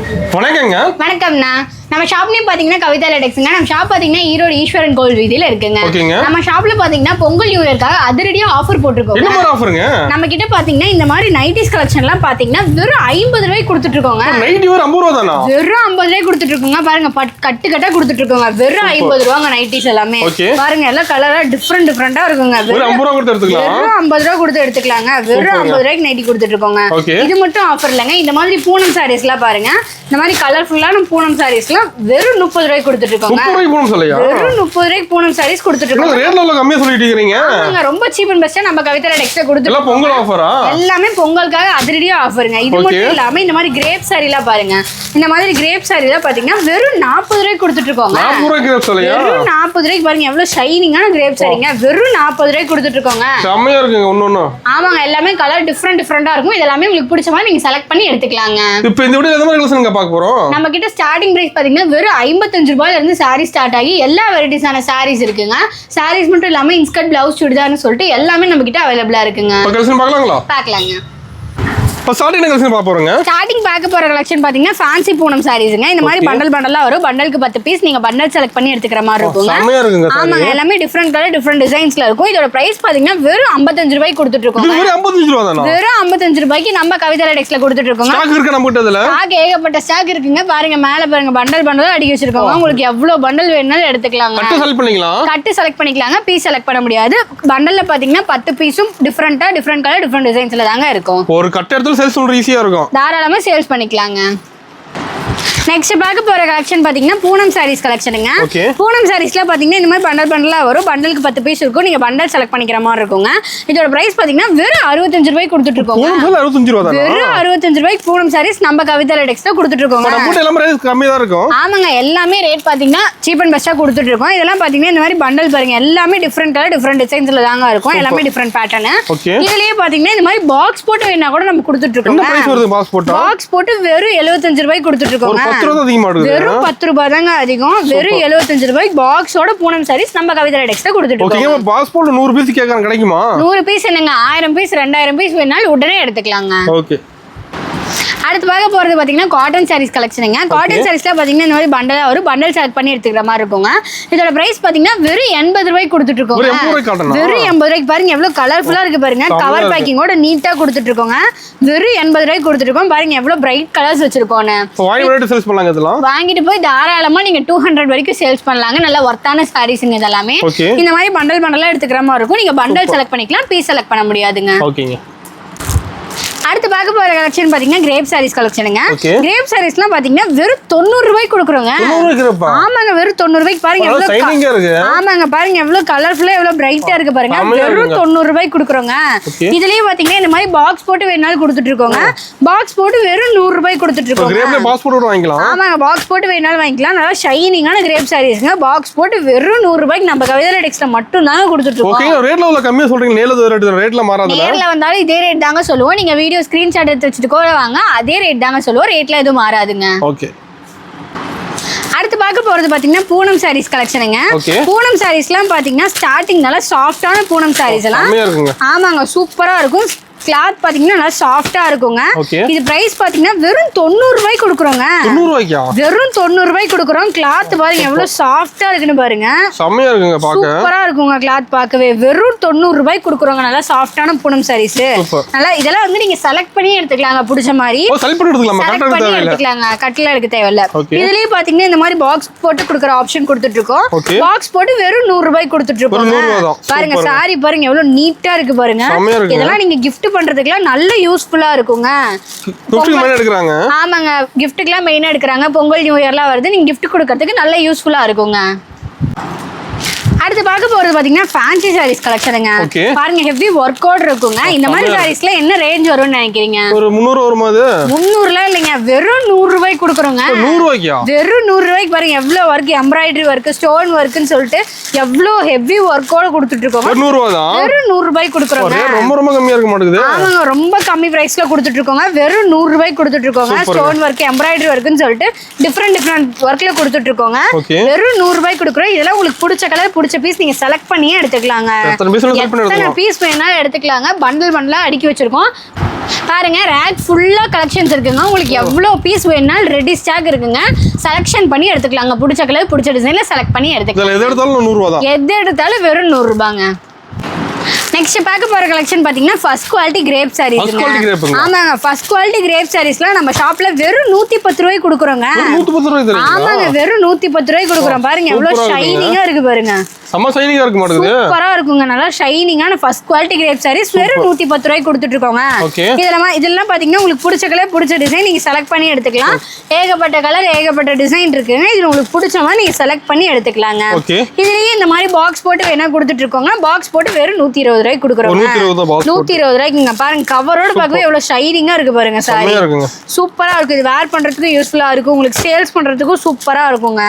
வணக்கங்க. வணக்கம்ண்ணா. நம்ம ஷாப் நேம் பாத்தீங்கன்னா கவிதா லேடெக்ஸ்ங்க. நம்ம ஷாப் பாத்தீங்கன்னா ஈரோடு ஈஸ்வரன் கோவில் வீதியில இருக்குங்க. நம்ம ஷாப்ல பாத்தீங்கன்னா பொங்கல் நியூ இயர்க்காக அதிரடியா ஆஃபர் போட்டுருக்கோம். என்ன மாதிரி ஆஃபருங்க? நம்ம கிட்ட பாத்தீங்கன்னா இந்த மாதிரி நைட்டிஸ் கலெக்ஷன்லாம் பாத்தீங்கன்னா வெறும் 50 ரூபாய்க்கு கொடுத்துட்டு இருக்கோங்க. நைட்டி வெறும் 50 ரூபாய் தானா? வெறும் 50 ரூபாய்க்கு கொடுத்துட்டு இருக்கோங்க. பாருங்க கட்டு கட்டா கொடுத்துட்டு இருக்கோங்க. வெறும் 50 ரூபாங்க நைட்டிஸ் எல்லாமே. பாருங்க எல்லாம் கலரா டிஃபரெண்டா இருக்குங்க. வெறும் 50 ரூபாய் கொடுத்து எடுத்துக்கலாம். வெறும் 50 ரூபாய் கொடுத்து எடுத்துக்கலாங்க. வெறும் 50 ரூபாய்க்கு நைட்டி கொடுத்துட்டு இருக்கோங்க. இது மட்டும் ஆஃபர் இல்லங்க. இந்த மாதிரி பூனம் சாரீஸ்லாம் பாருங்க. இந்த மாதிரி கலர்ஃபுல்லான பூனம் சாரீஸ்லாம் வெறும் 30 ரூபாய்க்கு கொடுத்துட்டு இருக்கோங்க. 30 ரூபாய்க்கு பூனம் சாரியா? வெறும் 30 ரூபாய்க்கு பூனம் சாரீஸ் கொடுத்துட்டு இருக்கோங்க. ரேட்ல எல்லாம் கம்மியா சொல்லிட்டு இருக்கீங்க. ஆமாங்க, ரொம்ப சீப் அண்ட் பெஸ்டா நம்ம கவிதா லேடெக்ஸ்ல கொடுத்துட்டு எல்லாம் பொங்கல் ஆஃபரா? எல்லாமே பொங்கலுக்காக அதிரடியா ஆஃபருங்க. இது மட்டும் இல்லாம இந்த மாதிரி கிரேப் சாரிலாம் பாருங்க. இந்த மாதிரி கிரேப் சாரிலாம் பாத்தீங்கன்னா வெறும் 40 ரூபாய்க்கு கொடுத்துட்டு இருக்கோங்க. 40 ரூபாய்க்கு கிரேப் சாரியா? வெறும் 40 ரூபாய்க்கு பாருங்க எவ்வளவு ஷைனிங்கான கிரேப் சாரிங்க. வெறும் 40 ரூபாய்க்கு கொடுத்துட்டு இருக்கோங்க. செமையா இருக்குங்க ஒண்ணொண்ணு. ஆமாங்க, எல்லாமே கலர் டிஃபரெண்டா இருக்கும். இதெல்லாம் உங்களுக்கு பிடிச்ச மாதிரி நீங்க செலக்ட் பண்ணி எடுத்துக்கலாங்க. இப்போ இந்த வீடியோல எந்த மாதிரி கலெக்ஷன்ங்க பார்க்க போறோம்? நம்ம கிட்ட ஸ்டார்டிங் பிரைஸ் பாத்தீங்கன்னா வெறும் 55 ரூபாயில இருந்து சாரி ஸ்டார்ட் ஆகி எல்லா வெரைட்டிஸான சாரீஸ் இருக்குங்க. சாரீஸ் மட்டும் இல்லாம இன்ஸ்கர்ட் பிளவுஸ் சுடிதார்னு சொல்லிட்டு எல்லாமே நம்ம கிட்ட அவைலபிளா இருக்குங்க. கலெக்ஷன் பார்க்கலாங்களா? பார்க்கலாங்க. ஸ்டார்டிங் கலெக்ஷன் பார்க்க போறோங்க. ஸ்டார்டிங் பார்க்க போற கலெக்ஷன் பாத்தீங்கன்னா ஃபேன்சி பூனம் சாரீஸ்ங்க. இந்த மாதிரி பண்டலா வரும். பண்டலுக்கு 10 பீஸ் நீங்க பண்டல் செலக்ட் பண்ணி எடுத்துக்கிற மாதிரி இருக்குங்க. செமையா இருக்குங்க. ஆமாங்க, எல்லாமே டிஃபரெண்ட் கலர் டிஃபரெண்ட் டிசைன்ஸ்ல இருக்கும். இதோட பிரைஸ் பாத்தீங்கன்னா வெறும் 55 ரூபாய்க்கு கொடுத்துட்டு இருக்கோம். வெறும் 55 ரூபாய் தானா? வெறும் 55 ரூபாய்க்கு நம்ம கவிதா லேடெக்ஸ்ல கொடுத்துட்டு இருக்கோம். ஸ்டாக் இருக்கு நம்ம கிட்ட. அதுல ஸ்டாக் ஏகப்பட்ட ஸ்டாக் இருக்குங்க. பாருங்க மேல பாருங்க பண்டல் அடிக்கி வச்சிருக்கோம். உங்களுக்கு எவ்வளவு பண்டல் வேணும்னாலும் எடுத்துக்கலாங்க. கட்டு செலக்ட் பண்ணிக்கலாம். கட்டு செலக்ட் பண்ணிக்கலாங்க. பீஸ் செலக்ட் பண்ண முடியாது. பண்டல்ல பாத்தீங்கன்னா 10 பீஸும் டிஃபரெண்ட் கலர் டிஃபரெண்ட் டிசைன்ஸ்ல தாங்க இருக்கும். ஒரு கட்டு எடுத்து சேல்ஸ் பண்றது ஈஸியா இருக்கும். தாராளமா சேல்ஸ் பண்ணிக்கலாங்க. நெக்ஸ்ட் பார்க்க போற கலெக்ஷன் பாத்தீங்கன்னா பூனம் சாரீஸ் கலெக்ஷனுங்க. பூனம் சாரீஸ்ல பாத்தீங்கன்னா இந்த மாதிரி பண்டலா வரும். பண்டலுக்கு 10 பீஸ் இருக்கும். நீங்க பண்டல் செலக்ட் பண்ணிக்கிற மாதிரி இருக்குங்க. இதோட பிரைஸ் பாத்தீங்கன்னா வெறும் 65 ரூபாய்க்கு கொடுத்துட்டு இருக்கோம். 65 ரூபாய் தானா? வெறும் 65 ரூபாய்க்கு பூனம் சாரீஸ் நம்ம கவிதா லேடெக்ஸ்ல கொடுத்துட்டு இருக்கோங்க. நம்ம எல்லாமே ரேட் கம்மியா தான் இருக்கும். ஆமாங்க, எல்லாமே ரேட் பாத்தீங்கன்னா சீப் அண்ட் பெஸ்டா கொடுத்துட்டு இருக்கோம். இதெல்லாம் பாத்தீங்கன்னா இந்த மாதிரி பண்டல் பாருங்க எல்லாமே டிஃபரெண்ட் கலர் டிஃபரெண்ட் டிசைன்ஸ்ல தாங்க இருக்கும். எல்லாமே டிஃபரெண்ட் பேட்டர்ன். இதுலயே பாத்தீங்கன்னா இந்த மாதிரி பாக்ஸ் போட்டு வேணா கூட நம்ம கொடுத்துட்டு இருக்கோம். என்ன பிரைஸ் வருது பாக்ஸ் போட்டா? பாக்ஸ் போட்டு வெறும் 75 ரூபாய்க்கு கொடுத்துட்டு இருக்கோம். 10 ரூபாய் அதிகமா இருக்கு. வெறும் 10 ரூபாய் தாங்க அதிகம். வெறும் 75 ரூபாய்க்கு பாக்ஸோட பூனம் சாரீஸ் நம்ம கவிதா லேடெக்ஸ்ல கொடுத்துட்டு இருக்கோம். ஓகேங்க, பாக்ஸ் போட்டு 100 பீஸ் கேக்குறாங்க, கிடைக்குமா? 100 பீஸ் என்னங்க, 1000 பீஸ் 2000 பீஸ் வேணாலும் உடனே எடுத்துக்கலாங்க. ஓகே. அடுத்து பார்க்க போறது பாத்தீங்கன்னா காட்டன் சாரீஸ் கலெக்ஷனுங்க. காட்டன் சாரீஸ்ல பாத்தீங்கன்னா இந்த மாதிரி பண்டலா வரும். பண்டல் செலக்ட் பண்ணி எடுத்துக்கிற மாதிரி இருக்குங்க. இதோட பிரைஸ் பாத்தீங்கன்னா வெறும் 80 ரூபாய்க்கு கொடுத்துட்டு இருக்கோம். வெறும் 80 ரூபாய்க்கு பாருங்க எவ்வளவு கலர்ஃபுல்லா இருக்கு பாருங்க. கவர் பேக்கிங்கோட நீட்டா கொடுத்துட்டு இருக்கோங்க. வெறும் 80 ரூபாய்க்கு கொடுத்துட்டு இருக்கோம். பாருங்க எவ்வளவு பிரைட் கலர்ஸ் வச்சிருக்கோம். வாங்கிட்டு போய் தாராளமா நீங்க 200 வரைக்கும் சேல்ஸ் பண்ணலாங்க. நல்ல ஒர்த்தான சாரீஸ்ங்க இதெல்லாமே. இந்த மாதிரி பண்டலா எடுத்துக்கிற மாதிரி இருக்கும். நீங்க பண்டல் செலக்ட் பண்ணிக்கலாம், பீஸ் செலக்ட் பண்ண முடியாதுங்க. ஓகேங்க. அடுத்து பார்க்க போற கலெக்ஷன் பாத்தீங்கன்னா கிரேப் சாரீஸ் கலெக்ஷனுங்க. கிரேப் சாரீஸ்லாம் பாத்தீங்கன்னா வெறும் 90 ரூபாய்க்கு கொடுக்குறோங்க. ஆமாங்க, வெறும் 90 ரூபாய்க்கு பாருங்க எவ்வளவு. ஆமாங்க, பாருங்க எவ்வளவு கலர்ஃபுல்லா எவ்வளவு பிரைட்டா இருக்கு பாருங்க. வெறும் 90 ரூபாய்க்கு கொடுக்குறோங்க. இதுலயே பாத்தீங்கன்னா இந்த மாதிரி பாக்ஸ் போட்டு வேணாலும் கொடுத்துட்டு இருக்கோங்க. பாக்ஸ் போட்டு வெறும் 100 ரூபாய்க்கு கொடுத்துட்டு இருக்கோங்க. ஆமாங்க, பாக்ஸ் போட்டு வேணாலும் வாங்கிக்கலாம். நல்லா ஷைனிங்கான கிரேப் சாரீஸ்ங்க. பாக்ஸ் போட்டு வெறும் 100 ரூபாய்க்கு நம்ம கவிதா லேடெக்ஸ்ல மட்டும் தாங்க கொடுத்துட்டு இருக்கோம். ஓகேங்க, ரேட்ல உள்ள கம்மியா சொல்றீங்க. ரேட்ல மாறாது. நேர்ல வந்தாலும் இதே ரேட் தாங்க சொல்லுவோம். நீங்க வீடியோ ஸ்கிரீன்ஷாட் எடுத்து வச்சுட்டு கூட வாங்க, அதே ரேட் தாங்க சொல்லுவோம். ரேட்ல எதுவும் மாறாதுங்க. ஓகே. அடுத்து பார்க்க போறது பாத்தீங்கன்னா பூனம் சாரீஸ் கலெக்ஷனுங்க. பூனம் சாரீஸ்லாம் பாத்தீங்கன்னா ஸ்டார்டிங் நல்லா சாஃப்டான பூனம் சாரீஸ் எல்லாம். ஆமாங்க, சூப்பரா இருக்கும். கிளாத் பாத்தீங்கன்னா நல்லா சாஃப்டா இருக்குங்க. இது பிரைஸ் பாத்தீங்கன்னா வெறும் 90 ரூபாய்க்கு கொடுக்குறோங்க. வெறும் 90 ரூபாய்க்கு கொடுக்குறோம். கிளாத் பாருங்க எவ்வளவு சாஃப்டா இருக்குன்னு பாருங்க. செமையா இருக்குங்க, பார்க்க சூப்பரா இருக்குங்க. கிளாத் பார்க்கவே வெறும் 90 ரூபாய்க்கு கொடுக்குறோங்க. நல்லா சாஃப்டான பூனம் சாரீஸ். நல்லா இதெல்லாம் வந்து நீங்க செலக்ட் பண்ணி எடுத்துக்கலாங்க பிடிச்ச மாதிரி. எடுத்துக்கலாங்க, கட்டல எடுக்க தேவையில்ல. இதுலயே பாத்தீங்கன்னா இந்த மாதிரி பாக்ஸ் போட்டு கொடுக்குற ஆப்ஷன் கொடுத்துட்டு இருக்கோம். பாக்ஸ் போட்டு வெறும் 100 ரூபாய்க்கு கொடுத்துட்டு இருக்கோம். பாருங்க சாரி பாருங்க எவ்வளவு நீட்டா இருக்கு பாருங்க. இதெல்லாம் நீங்க கிஃப்ட் பண்றதுக்குலாம் நல்ல யூஸ்ஃபுல்லா இருக்குங்க. ஆமாங்க, கிஃப்ட்டுக்குலாம் மெயினா எடுக்கிறாங்க. பொங்கல் நியூ இயர்லாம் வருது, நீங்க கிஃப்ட் கொடுக்கறதுக்கு நல்ல யூஸ்ஃபுல்லா இருக்குங்க. அடுத்து பார்க்க போறது பாத்தீங்கன்னா ஃபேன்சி சாரீஸ் கலெக்ஷனுங்க. பாருங்க ஹெவி ஒர்க் அவுட் இருக்குங்க. இந்த மாதிரி சாரீஸ்ல என்ன ரேஞ்ச் வரும்னு நினைக்கிறீங்க? ஒரு 300 வருமா? அது 300ல இல்லைங்க, வெறும் 100 ரூபாய்க்கு கொடுக்குறோங்க. 100 ரூபாய்க்கா? வெறும் 100 ரூபாய்க்கு பாருங்க எவ்வளவு ஒர்க், எம்ப்ராய்டரி ஒர்க், ஸ்டோன் ஒர்க்னு சொல்லிட்டு எவ்வளவு ஹெவி ஒர்க்கோட கொடுத்துட்டு இருக்கோம். 100 ரூபாய் தான். வெறும் 100 ரூபாய்க்கு கொடுக்குறோங்க. ரொம்ப கம்மியா இருக்க மாட்டேங்குது. ஆமாங்க, ரொம்ப கம்மி பிரைஸ்ல கொடுத்துட்டு இருக்கோங்க. வெறும் 100 ரூபாய்க்கு கொடுத்துட்டு இருக்கோங்க. ஸ்டோன் ஒர்க், எம்ப்ராய்டரி ஒர்க்னு சொல்லிட்டு டிஃபரெண்ட் ஒர்க்ல கொடுத்துட்டு இருக்கோங்க. வெறும் 100 ரூபாய்க்கு கொடுக்குறோம். இதெல்லாம் உங்களுக்கு பிடிச்ச கலர் பிடிச்ச பீஸ் நீங்க செலக்ட் பண்ணியே எடுத்துக்கலாங்க. எத்தனை பீஸ் வேணாலும் எடுத்துக்கலாங்க. பண்டலா அடுக்கி வச்சிருக்கோம். பாருங்க ரேக் ஃபுல்லா கலெக்ஷன்ஸ் இருக்குங்க. உங்களுக்கு எவ்வளவு பீஸ் வேணும்னாலும் ரெடி ஸ்டாக் இருக்குங்க. செலக்ஷன் பண்ணி எடுத்துக்கலாங்க. பிடிச்ச கலர் பிடிச்ச டிசைன்ல செலக்ட் பண்ணி எடுத்துக்கலாம். எது எடுத்தாலும் 100 ரூபாய் தான். எது எடுத்தாலும் வெறும் 100 ரூபாங்க. நெக்ஸ்ட் பார்க்க போற கலெக்ஷன் பாத்தீங்கன்னா ஃபர்ஸ்ட் குவாலிட்டி கிரேப் சாரீஸ். ஆமாங்க, ஃபர்ஸ்ட் குவாலிட்டி கிரேப் சாரீஸ்லாம் நம்ம ஷாப்ல வெறும் 110 ரூபாய்க்கு கொடுக்குறோங்க. 110 ரூபாய் தரீங்களா? ஆமாங்க, வெறும் 110 ரூபாய்க்கு கொடுக்குறோம். பாருங்க எவ்வளவு ஷைனிங்கா இருக்கு பாருங்க. செம்ம ஷைனிங்கா இருக்கு மாட்டேங்குது. சூப்பரா இருக்குங்க. நல்லா ஷைனிங்கான ஃபர்ஸ்ட் குவாலிட்டி கிரேப் சாரீஸ் வெறும் 110 ரூபாய்க்கு கொடுத்துட்டு இருக்கோங்க. இதெல்லாம் பாத்தீங்கன்னா உங்களுக்கு பிடிச்ச கலர் பிடிச்ச டிசைன் நீங்க செலக்ட் பண்ணி எடுத்துக்கலாம். ஏகப்பட்ட கலர் ஏகப்பட்ட டிசைன் இருக்குங்க. இதுல உங்களுக்கு பிடிச்ச மாதிரி நீங்க செலக்ட் பண்ணி எடுத்துக்கலாங்க. இதுலயே இந்த மாதிரி பாக்ஸ் போட்டு வேணா கொடுத்துட்டு இருக்கோங்க. பாக்ஸ் போட்டு வெறும் 120 ரூபாய்க்கு கொடுக்குறோங்க. 120 ரூபாய்க்குங்க. பாருங்க கவரோட பார்க்கவே எவ்வளவு ஷைனிங்கா இருக்கு பாருங்க. சாரி சூப்பரா இருக்கு. இது வேர் பண்றதுக்கு யூஸ்ஃபுல்லா இருக்கும். உங்களுக்கு சேல்ஸ் பண்றதுக்கும் சூப்பரா இருக்குங்க.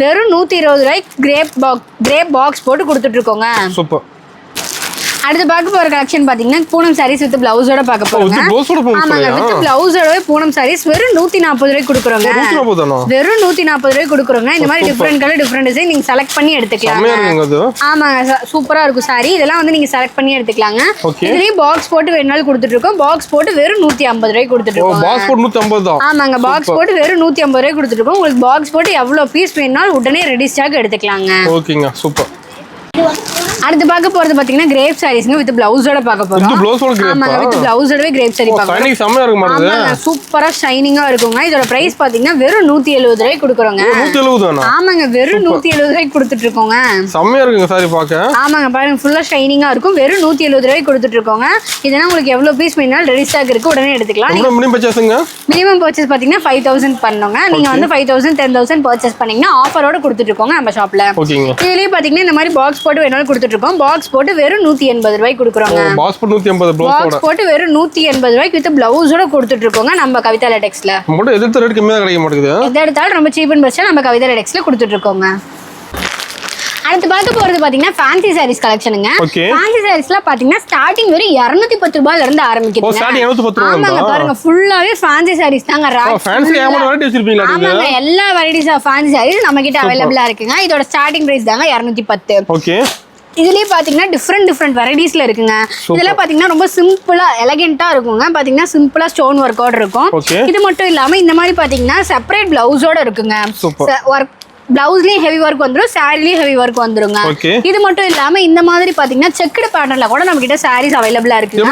வெறும் 120 ரூபாய்க்கு கிரேப் பாக்ஸ் போட்டு கொடுத்துட்டு இருக்கோங்க. சூப்பர். அடுத்து பார்க்க போற கலெக்ஷன் பாத்தீங்கன்னா பூனம் சாரீஸ் வித் பிளவுஸோட பார்க்க போறோங்க. ஆமாங்க, வித் பிளவுஸோட பூனம் சாரீஸ் வெறும் 140 ரூபாய்க்கு கொடுக்குறோங்க. வெறும் 140 ரூபாய்க்கு கொடுக்குறோங்க. இந்த மாதிரி டிஃபரெண்ட் கலர் டிஃபரெண்ட் டிசைன் நீங்க செலக்ட் பண்ணி எடுத்துக்கலாம். ஆமாங்க, சூப்பரா இருக்கும் சாரி. இதெல்லாம் வந்து நீங்க செலக்ட் பண்ணி எடுத்துக்கலாங்க. இதுலயே பாக்ஸ் போட்டு வேணாலும் கொடுத்துட்டு இருக்கோம். பாக்ஸ் போட்டு வெறும் 150 ரூபாய்க்கு கொடுத்துட்டு இருக்கோம். பாக்ஸ் போட்டு 150 தான். ஆமாங்க, பாக்ஸ் போட்டு வெறும் 150 ரூபாய்க்கு கொடுத்துட்டு இருக்கோம். உங்களுக்கு பாக்ஸ் போட்டு எவ்வளவு பீஸ் வேணாலும் உடனே ரெடி ஸ்டாக் எடுத்துக்கலாங்க. ஓகேங்க, சூப்பர். அடுத்து பார்க்க போறது பாத்தீங்கன்னா கிரேப் சாரீஸ்ங்க வித் பிளவுஸோட பார்க்க போறோம். ஆமாங்க, வித் பிளவுஸோடவே கிரேப் சாரி பார்க்க போறோம். செமையா இருக்கு மாதிரி. ஆமாங்க, சூப்பரா ஷைனிங்கா இருக்குங்க. இதோட பிரைஸ் பாத்தீங்கன்னா வெறும் 170 ரூபாய்க்கு கொடுக்குறோங்க. 170 தானா? ஆமாங்க, வெறும் 170 ரூபாய்க்கு கொடுத்துட்டு இருக்கோங்க. செமையா இருக்குங்க சாரி பார்க்க. ஆமாங்க, பாருங்க ஃபுல்லா ஷைனிங்கா இருக்கும். வெறும் 170 ரூபாய்க்கு கொடுத்துட்டு இருக்கோங்க. இதெல்லாம் உங்களுக்கு எவ்வளவு பீஸ் வேணாலும் ரெடி ஸ்டாக் இருக்கு. உடனே எடுத்துக்கலாம். மினிமம் பர்ச்சேஸ்ங்க? மினிமம் பர்ச்சேஸ் பாத்தீங்கன்னா 5000 பண்ணனுங்க. நீங்க வந்து 5000 10000 பர்ச்சேஸ் பண்ணீங்கன்னா ஆஃபரோட கொடுத்துட்டு இருக்கோங்க நம்ம ஷாப்ல. இதுலயே பாத்தீங்கன்னா இந்த மாதிரி பாக்ஸ் போட்டு வேணாலும் கொடுத்துட்டு இருக்கோம். பாக்ஸ் போட்டு வெறும் 180 ரூபாய்க்கு கொடுக்குறோங்க. பாக்ஸ் போட்டு 180 பாக்ஸ் போட்டு வெறும் 180 ரூபாய்க்கு வித் பிளவுஸோட கொடுத்துட்டு இருக்கோங்க நம்ம கவிதா லேடெக்ஸ்ல. மட்டும் எதிர்த்த ரேட் கம்மியா கிடைக்க மாட்டேங்குது. எது எடுத்தாலும் ரொம்ப சீப் அண்ட் பெஸ்டா நம்ம கவிதா லேடெக்ஸ்ல கொடுத்துட்டு இருக்கோங்க. அடுத்து பார்க்க போறது பாத்தீங்கன்னா ஃபேன்சி சாரீஸ் கலெக்ஷனுங்க. ஃபேன்சி சாரீஸ்ல பாத்தீங்கன்னா ஸ்டார்டிங் வெறும் 210 ரூபாயில இருந்து ஆரம்பிக்குது. ஆமாங்க, பாருங்க ஃபுல்லாவே ஃபேன்சி சாரீஸ் தாங்க. ஃபேன்சி வெரைட்டி வச்சிருப்பீங்களா? ஆமாங்க, எல்லா வெரைட்டிஸ் ஆஃப் ஃபேன்சி சாரீஸ் நம்ம கிட்ட அவைலபிளா இருக்குங்க. இதோட ஸ்டார்டிங் பிரைஸ் தாங்க 210. ஓகே. இதுலயே பாத்தீங்கன்னா டிஃப்ரெண்ட் வெரைட்டிஸ்ல இருக்குங்க. இதெல்லாம் பாத்தீங்கன்னா ரொம்ப சிம்பிளா எலகென்ட்டா இருக்குங்க. பாத்தீங்கன்னா சிம்பிளா ஸ்டோன் ஒர்க்கோட இருக்கும். இது மட்டும் இல்லாம இந்த மாதிரி பாத்தீங்கன்னா செப்பரேட் பிளவுஸோட இருக்குங்க. ஒர்க் பிளவுஸ்லயும் ஹெவி ஒர்க் வந்துரும், சாரிலயும் ஹெவி ஒர்க் வந்துருங்க. இது மட்டும் இல்லாம இந்த மாதிரி பாத்தீங்கன்னா செக்குடு பேட்டர்ன்ல கூட நம்ம கிட்ட சாரீஸ் அவைலபிளா இருக்கு.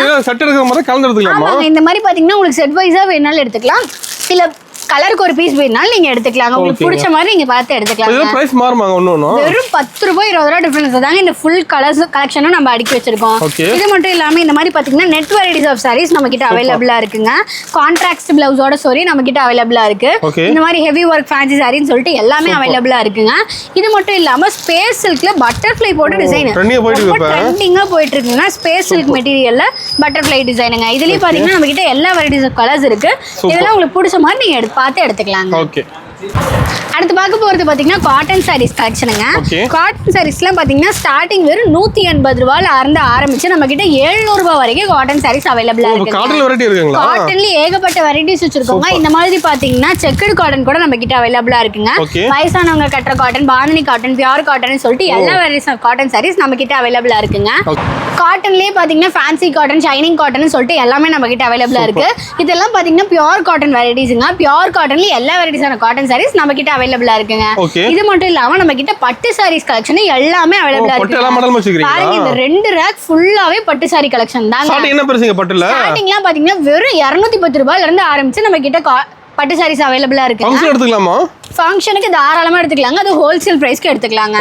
இந்த மாதிரி பாத்தீங்கன்னா உங்களுக்கு செட் வைஸா வேணாலும் எடுத்துக்கலாம். சில கலருக்கு ஒரு பீஸ் வேணாலும் நீங்க எடுத்துக்கலாம். உங்களுக்கு பிடிச்ச மாதிரி நீங்க பார்த்து எடுத்துக்கலாம். இது பிரைஸ் மாறுமாங்க ஒண்ணு? வெறும் 10 ரூபாய் 20 ரூபாய் டிஃபரன்ஸ் தாங்க. இந்த ஃபுல் கலர்ஸ் கலெக்ஷனும் நம்ம அடுக்கி வச்சிருக்கோம். இது மட்டும் இல்லாம இந்த மாதிரி பாத்தீங்கன்னா நெட் வெரைட்டிஸ் ஆஃப் சாரீஸ் நம்ம கிட்ட அவைலபிளா இருக்குங்க. கான்ட்ராக்ட் பிளவுஸோட சாரி நம்ம கிட்ட அவைலபிளா இருக்கு. இந்த மாதிரி ஹெவி ஒர்க் ஃபேன்சி சாரின்னு சொல்லிட்டு எல்லாமே அவைலபிளா இருக்குங்க. இது மட்டும் இல்லாம ஸ்பேஸ் சில்க்ல பட்டர்ஃப்ளை போட்டு டிசைன் ட்ரெண்டிங்கா போயிட்டு இருக்குங்க. ஸ்பேஸ் சில்க் மெட்டீரியல்ல பட்டர்ஃப்ளை டிசைனுங்க. இதுலயே பாத்தீங்கன்னா நம்ம கிட்ட எல்லா வெரைட்டிஸ் ஆஃப் கலர்ஸ் இருக்கு. இதெல்லாம் உங்களுக்கு பிடிச்ச மாதிரி நீங்க பார்த்து எடுத்துக்கலாங்க. ஓகே. அடுத்து பார்க்க போறது பாத்தீங்கன்னா காட்டன் சாரீஸ் கலெக்ஷனுங்க. காட்டன் சாரீஸ்லாம் பாத்தீங்கன்னா ஸ்டார்டிங் வெறும் 180 ரூபாயில இருந்து ஆரம்பிச்சு நம்ம கிட்ட 700 ரூபாய் வரைக்கும் காட்டன் சாரீஸ் அவைலபிளா இருக்கு. காட்டன் வெரைட்டி இருக்குங்களா? காட்டன்ல ஏகப்பட்ட வெரைட்டிஸ் வச்சிருக்கோங்க. இந்த மாதிரி பாத்தீங்கன்னா செக்குடு காட்டன் கூட நம்ம கிட்ட அவைலபிளா இருக்குங்க. வயசானவங்க கட்டுற cotton, bandhani cotton, pure cotton சொல்லிட்டு எல்லா வெரைட்டிஸ் ஆஃப் காட்டன் சாரீஸ் நம்ம கிட்ட அவைலபிளா இருக்குங்க. காட்டன்லயே பாத்தீங்கன்னா ஃபேன்சி காட்டன், ஷைனிங் காட்டன் சொல்லிட்டு எல்லாமே நம்ம கிட்ட அவைலபிளா இருக்கு. இதெல்லாம் பாத்தீங்கன்னா பியூர் காட்டன் வெரைட்டிஸ்ங்க. பியூர் காட்டன்ல எல்லா வெரைட்டிஸான காட்டன் சாரீஸ் நம்ம கிட்ட அவைலபிளா இருக்குங்க. இது மட்டும் இல்லாம நம்ம கிட்ட பட்டு சாரீஸ் கலெக்ஷன் எல்லாமே அவைலபிளா இருக்கு. பாருங்க, இந்த 2 ரேக் ஃபுல்லாவே பட்டு சாரி கலெக்ஷன் தாங்க. ஸ்டார்டிங் என்ன பிரைஸ்ங்க பட்டுல? ஸ்டார்டிங்லாம் பாத்தீங்கன்னா வெறும் 210 ரூபாயில இருந்து ஆரம்பிச்சு நம்ம கிட்ட பட்டு சாரீஸ் அவைலபிளா இருக்கு. ஃபங்க்ஷன் எடுத்துக்கலாமா? ஃபங்க்ஷனுக்கு தாராளமா எடுத்துக்கலாங்க. அது ஹோல்சேல் பிரைஸ்க்கு எடுத்துக்கலாங்க.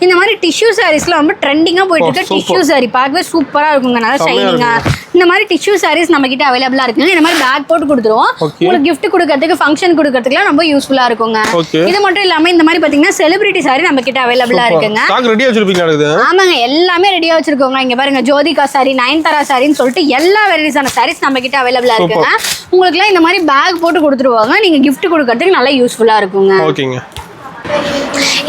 இந்த மாதிரி டிஷ்யூ சாரீஸ்ல ரொம்ப ட்ரெண்டிங்கா போயிட்டு இருக்கு. டிஷ்யூ சாரி பார்க்கவே சூப்பரா இருக்குங்க. நல்லா ஷைனிங்கா இந்த மாதிரி டிஷ்யூ சாரீஸ் நம்ம கிட்ட அவைலபிளா இருக்குங்க. இந்த மாதிரி பேக் போட்டு கொடுத்துருவோம். உங்களுக்கு கிஃப்ட் கொடுக்கறதுக்கு, ஃபங்க்ஷன் கொடுக்கறதுக்குலாம் ரொம்ப யூஸ்ஃபுல்லா இருக்குங்க. இது மட்டும் இல்லாம இந்த மாதிரி பாத்தீங்கன்னா செலிபிரிட்டி சாரி நம்ம கிட்ட அவைலபிளா இருக்குங்க. ரெடியா வச்சிருப்பீங்க? ஆமாங்க, எல்லாமே ரெடியா வச்சிருக்கோங்க. இங்க பாருங்க, ஜோதிகா சாரி, நயன்தாரா சாரின்னு சொல்லிட்டு எல்லா வெரைட்டிஸான சாரீஸ் நம்ம கிட்ட அவைலபிளா இருக்குங்க. உங்களுக்கு எல்லாம் இந்த மாதிரி பேக் போட்டு கொடுத்துருவாங்க. நீங்க கிஃப்ட் கொடுக்கறதுக்கு நல்லா யூஸ்ஃபுல்லா இருக்குங்க. ஓகேங்க.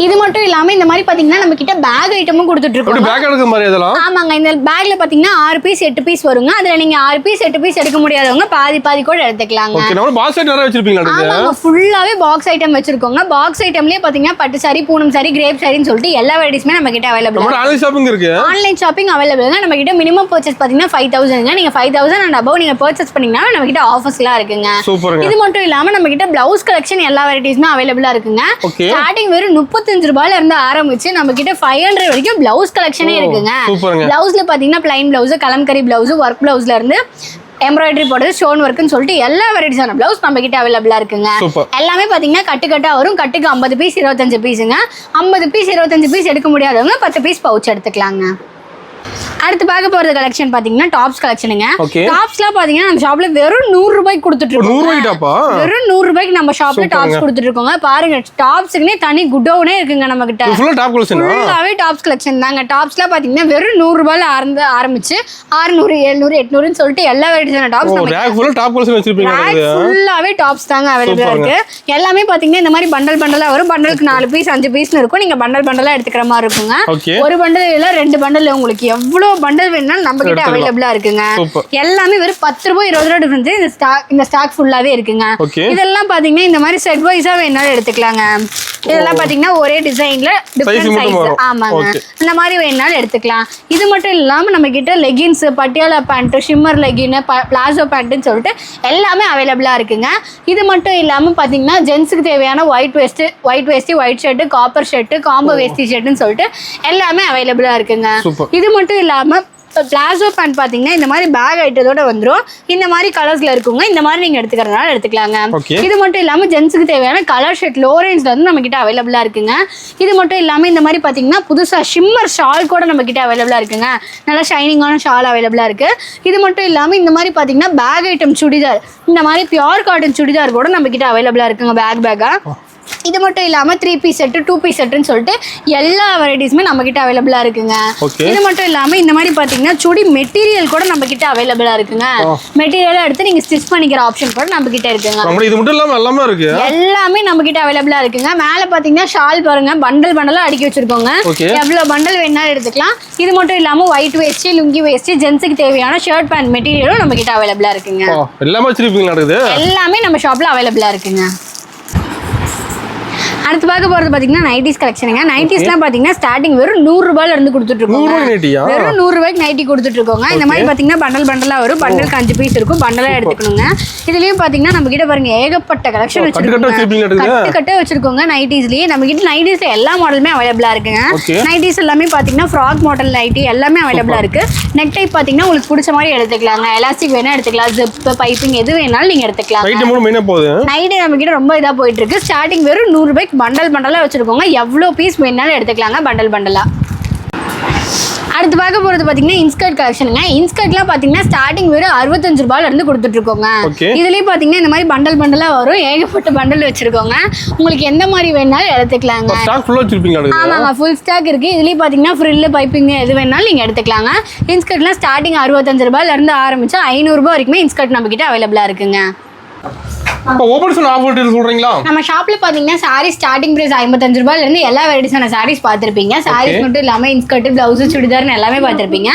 இது மட்டும் இல்லாம இந்த மாதிரி பாத்தீங்கன்னா நம்ம கிட்ட பேக் ஐட்டமும் கொடுத்துட்டு இருக்கோம். பேக் எடுக்க மாதிரி இதெல்லாம்? ஆமாங்க. இந்த பேக்ல பாத்தீங்கன்னா 6 பீஸ் 8 பீஸ் வருங்க. அதுல நீங்க 6 பீஸ் 8 பீஸ் எடுக்க முடியாதவங்க பாதி பாதி கூட எடுத்துக்கலாங்க. ஓகே. நம்ம பாக்ஸ் ஐட்டம் நிறைய வச்சிருப்பீங்களா? ஆமாங்க, ஃபுல்லாவே பாக்ஸ் ஐட்டம் வச்சிருக்கோங்க. பாக்ஸ் ஐட்டம்லயே பாத்தீங்கன்னா பட்டு சாரி, பூனம் சாரி, கிரேப் சாரின்னு சொல்லிட்டு எல்லா வெரைட்டிஸ்மே நம்ம கிட்ட அவைலபிள். நம்ம ஆன்லைன் ஷாப்பிங் இருக்கு. ஆன்லைன் ஷாப்பிங் அவைலபிள்ங்க. நம்ம கிட்ட மினிமம் பர்ச்சேஸ் பாத்தீங்கன்னா 5000ங்க. நீங்க 5000 and above நீங்க பர்ச்சேஸ் பண்ணீங்கன்னா நம்ம கிட்ட ஆஃபர்ஸ்லாம் இருக்குங்க. சூப்பர்ங்க. இது மட்டும் இல்லாம நம்ம கிட்ட பிளவுஸ் கலெக்ஷன் எல்லா வெரைட்டிஸ்மே அவைலபிளா இருக்குங்க. ஸ்டார்டிங் வெறும் 35 ரூபாயில இருந்து ஆரம்பிச்சு நம்ம கிட்ட 500 வரைக்கும் பிளவுஸ் கலெக்ஷனே இருக்குங்க. பிளவுஸ்ல பாத்தீங்கன்னா plain blouse, Kalamkari blouse, work பிளவுஸ்ல இருந்து எம்ப்ராய்டரி போடுறது, ஸ்டோன் ஒர்க்னு சொல்லிட்டு எல்லா வெரைட்டிஸான பிளவுஸ் நம்ம கிட்ட அவைலபிளா இருக்குங்க. எல்லாமே பாத்தீங்கன்னா கட்டுக்கட்டா வரும். கட்டுக்கு 50 பீஸ் 25 பீஸுங்க. 50 பீஸ் 25 பீஸ் எடுக்க முடியாதவங்க 10 பீஸ் பவுச் எடுத்துக்கலாங்க. அடுத்து பார்க்க போறது கலெக்ஷன் பாத்தீங்கன்னா டாப்ஸ் கலெக்ஷனுங்க. டாப்ஸ்லாம் பாத்தீங்கன்னா நம்ம ஷாப்ல வெறும் 100 ரூபாய்க்கு கொடுத்துட்டு இருக்கோம். 100 ரூபாய்க்கு வெறும் 100 ரூபாய்க்கு நம்ம ஷாப்ல டாப்ஸ் கொடுத்துட்டு இருக்கோங்க. பாருங்க, டாப்ஸ்க்குனே தனி குடோனே இருக்குங்க நம்ம கிட்ட. ஃபுல்லா டாப் கலெக்ஷன். ஃபுல்லாவே டாப்ஸ் கலெக்ஷன் தாங்க. டாப்ஸ்லாம் பாத்தீங்கன்னா வெறும் 100 ரூபாயில ஆரம்பிச்சு 600 700 800 னு சொல்லிட்டு எல்லா வெரைட்டிஸான டாப்ஸ் நம்ம ரேக் ஃபுல்லா டாப் கலெக்ஷன் வச்சிருப்பீங்க. ஃபுல்லாவே டாப்ஸ் தாங்க அவைலபிளா இருக்கு. எல்லாமே பாத்தீங்கன்னா இந்த மாதிரி பண்டல் பண்டலா வரும். பண்டலுக்கு 4 பீஸ் 5 பீஸ்னு இருக்கும். நீங்க பண்டல் பண்டலா எடுத்துக்கிற மாதிரி இருக்குங்க. ஒரு பண்டல் இல்ல 2 பண்டல் உங்களுக்கு எவ்வளவு பண்டல் வேணும்னாலும் நம்ம கிட்ட அவைலபிளா இருக்குங்க. எல்லாமே வெறும் 10 ரூபாய் 20 ரூபாய் டிஃபரன்ஸ் இந்த ஸ்டாக் ஃபுல்லாவே இருக்குங்க. இதெல்லாம் பாத்தீங்கன்னா இந்த மாதிரி செட் வைஸா வேணாலும் எடுத்துக்கலாங்க. இதெல்லாம் பாத்தீங்கன்னா ஒரே டிசைன்ல டிஃபரண்ட் சைஸ். ஆமாங்க, இந்த மாதிரி வேணாலும் எடுத்துக்கலாம். இது மட்டும் இல்லாம நம்ம கிட்ட leggings, Patiala pant, shimmer legging, palazzo பேண்ட்னு சொல்லிட்டு எல்லாமே அவைலபிளா இருக்குங்க. இது மட்டும் இல்லாம பாத்தீங்கன்னா ஜென்ஸுக்கு தேவையான ஒயிட் வேஸ்டி, white shirt, copper shirt, combo வேஸ்டி ஷர்ட்னு சொல்லிட்டு எல்லாமே அவைலபிளா இருக்குங்க. இது மட்டும் இல்லாம பிளாசோ பேண்ட் பாத்தீங்கன்னா இந்த மாதிரி பேக் ஐட்டத்தோட வந்துரும். இந்த மாதிரி கலர்ஸ்ல இருக்குங்க. இந்த மாதிரி நீங்க எடுத்துக்கிறதுனால எடுத்துக்கலாங்க. இது மட்டும் இல்லாம ஜென்ஸுக்கு தேவையான கலர் ஷர்ட் லோ ரேஞ்ச்ல வந்து நம்ம கிட்ட அவைலபிளா இருக்குங்க. இது மட்டும் இல்லாம இந்த மாதிரி பாத்தீங்கன்னா புதுசா ஷிம்மர் ஷால் கூட நம்ம கிட்ட அவைலபிளா இருக்குங்க. நல்லா ஷைனிங்கான ஷால் அவைலபிளா இருக்கு. இது மட்டும் இல்லாம இந்த மாதிரி பாத்தீங்கன்னா பேக் ஐட்டம் சுடிதார், இந்த மாதிரி பியூர் காட்டன் சுடிதார் கூட நம்ம கிட்ட அவைலபிளா இருக்குங்க பேக்கா. இது மட்டும் இல்லாம 3 பீஸ் செட் 2 பீஸ் செட்னு சொல்லிட்டு எல்லா வெரைட்டிஸ்மே நம்ம கிட்ட அவைலபிளா இருக்குங்க. இது மட்டும் இல்லாம இந்த மாதிரி பாத்தீங்கன்னா சுடி மெட்டீரியல் கூட நம்ம கிட்ட அவைலபிளா இருக்குங்க. மெட்டீரியல் எடுத்து நீங்க ஸ்டிச் பண்ணிக்கிற ஆப்ஷன் கூட நம்ம கிட்ட இருக்குங்க. இது மட்டும் இல்லாம எல்லாமே இருக்கு. எல்லாமே நம்ம கிட்ட அவைலபிளா இருக்குங்க. மேல பாத்தீங்கன்னா ஷால் பாருங்க, பண்டல் பண்டலா அடுக்கி வச்சிருக்கோங்க. எவ்வளவு பண்டல் வேணாலும் எடுத்துக்கலாம். இது மட்டும் இல்லாம ஒயிட் வேஸ்ட், லுங்கி வேஸ்ட், ஜென்ஸுக்கு தேவையான ஷர்ட் பேண்ட் மெட்டீரியலும் நம்ம கிட்ட அவைலபிளா இருக்குங்க. எல்லாமே நம்ம ஷாப்ல அவைலபிளா இருக்குங்க. அடுத்து பார்க்க போறது பாத்தீங்கன்னா நைட்டிஸ் கலெக்ஷனுங்க. நைட்டிஸ்லாம் பாத்தீங்கன்னா ஸ்டார்டிங் வெறும் 100 ரூபாயில இருந்து கொடுத்துட்டு இருக்கோம். வெறும் 100 ரூபாய்க்கு நைட்டி கொடுத்துட்டு இருக்கோங்க. இந்த மாதிரி பாத்தீங்கன்னா பண்டல் பண்டலா வரும். பண்டலுக்கு 5 பீஸ் இருக்கும். பண்டலா எடுத்துக்கணுங்க. இதுலயும் பாத்தீங்கன்னா நம்ம கிட்ட பாருங்க ஏகப்பட்ட கலெக்ஷன் வச்சிருக்கோங்க. கட்டு வச்சிருக்கோங்க. நைட்டிஸ்லயே நம்ம கிட்ட நைட்டிஸ்ல எல்லா மாடலுமே அவைலபிளா இருக்குங்க. நைட்டிஸ் எல்லாமே பாத்தீங்கன்னா ஃப்ராக் மாடல் நைட்டி எல்லாமே அவைலபிளா இருக்கு. நெக் டைப் பாத்தீங்கன்னா உங்களுக்கு பிடிச்ச மாதிரி எடுத்துக்கலாங்க. எலாஸ்டிக் வேணா எடுத்துக்கலாம். ஜிப், பைப்பிங் எது வேணாலும் நீங்க எடுத்துக்கலாம். நைட்டி நம்ம கிட்ட ரொம்ப இதா போயிட்டு இருக்கு. ஸ்டார்டிங் வெறும் 100 ரூபாய்க்கு பண்டல் பண்டலா வச்சிருக்கோங்க. எவ்வளவு பீஸ் வேணாலும் எடுத்துக்கலாங்க பண்டல் பண்டலா. அடுத்து பார்க்க போறது பாத்தீங்கன்னா இன்ஸ்கர்ட் கலெக்ஷனுங்க. இன்ஸ்கர்ட்லாம் பாத்தீங்கன்னா ஸ்டார்டிங் வெறும் 65 ரூபாயில இருந்து கொடுத்துட்டு இருக்கோங்க. இதுலயும் பாத்தீங்கன்னா இந்த மாதிரி பண்டல் பண்டலா வரும். ஏகப்பட்ட பண்டல் வச்சிருக்கோங்க. உங்களுக்கு எந்த மாதிரி வேணாலும் எடுத்துக்கலாங்க. ஆமாங்க, ஃபுல் ஸ்டாக் இருக்கு. இதுலயும் பாத்தீங்கன்னா ஃப்ரில், பைப்பிங் எது வேணாலும் நீங்க எடுத்துக்கலாங்க. இன்ஸ்கர்ட்லாம் ஸ்டார்டிங் 65 ரூபாயில இருந்து ஆரம்பிச்சு 500 ரூபாய் வரைக்குமே இன்ஸ்கர்ட் நம்ம கிட்ட அவைலபிளா இருக்குங்க. நம்ம ஷாப்ல பாத்தீங்கன்னா சாரி ஸ்டார்டிங் பிரைஸ் 55 ரூபாயில இருந்து எல்லா வெரைட்டிஸான சாரீஸ் பாத்திருப்பீங்க. சாரீஸ் மட்டும் இல்லாம இன்ஸ்கர்ட், பிளவுஸ், சுடிதார் எல்லாமே பாத்திருப்பீங்க.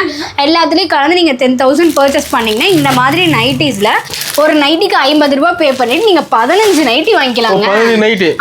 எல்லாத்துலயும் கலந்து நீங்க 10,000 பர்ச்சேஸ் பண்ணீங்கன்னா இந்த மாதிரி நைட்டிஸ்ல ஒரு நைட்டிக்கு 50 ரூபாய் பே பண்ணிட்டு நீங்க 15 நைட்டி வாங்கிக்கலாங்க.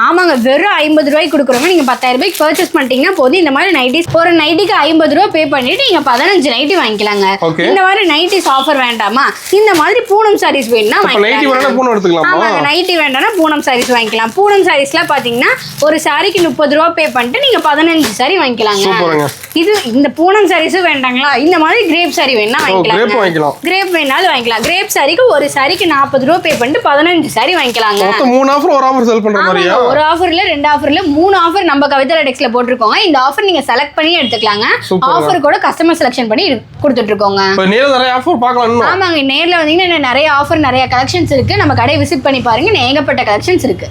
ஆமாங்க, வெறும் 50 ரூபாய்க்கு கொடுக்குறோம். நீங்க 10,000 ரூபாய்க்கு பர்ச்சேஸ் பண்ணிட்டீங்கன்னா போதும். இந்த மாதிரி நைட்டிஸ் ஒரு நைட்டிக்கு 50 ரூபாய் பே பண்ணிட்டு நீங்க 15 நைட்டி வாங்கிக்கலாங்க. இந்த மாதிரி நைட்டிஸ் ஆஃபர் வேண்டாமா? இந்த மாதிரி பூனம் சாரீஸ் வேணும்னா வாங்கிக்கலாம். நைட்டி வேண்டாம்னா பூனம் சாரீஸ் வாங்கிக்கலாம். பூனம் சாரீஸ்லாம் பாத்தீங்கன்னா ஒரு சாரிக்கு 30 ரூபாய் பே பண்ணிட்டு நீங்க 15 சாரி வாங்கிக்கலாங்க. இது இந்த பூனம் சாரீஸும் வேண்டாங்களா? இந்த மாதிரி கிரேப் சாரி வேணா வாங்கிக்கலாம். கிரேப் வேணாலும் வாங்கிக்கலாம். கிரேப் சாரிக்கு ஒரு சாரிக்கு 40 ரூபாய் பே பண்ணிட்டு 15 சாரி வாங்கிக்கலாங்க. ஒரு ஆஃபர் இல்ல, 2 ஆஃபர் இல்ல, 3 ஆஃபர் நம்ம கவிதா டெக்ஸ்ல போட்டிருக்கோங்க. இந்த ஆஃபர் நீங்க செலக்ட் பண்ணி எடுத்துக்கலாங்க. ஆஃபர் கூட கஸ்டமர் செலக்ஷன் பண்ணி கொடுத்துட்டு இருக்கோங்க. ஆமாங்க, நேர்ல வந்தீங்கன்னா நிறைய ஆஃபர், நிறைய கலெக்ஷன்ஸ் இருக்கு. நம்ம கடையை விசிட் பண்ணி பாருங்க. ஏகப்பட்ட கலெக்ஷன்ஸ் இருக்கு.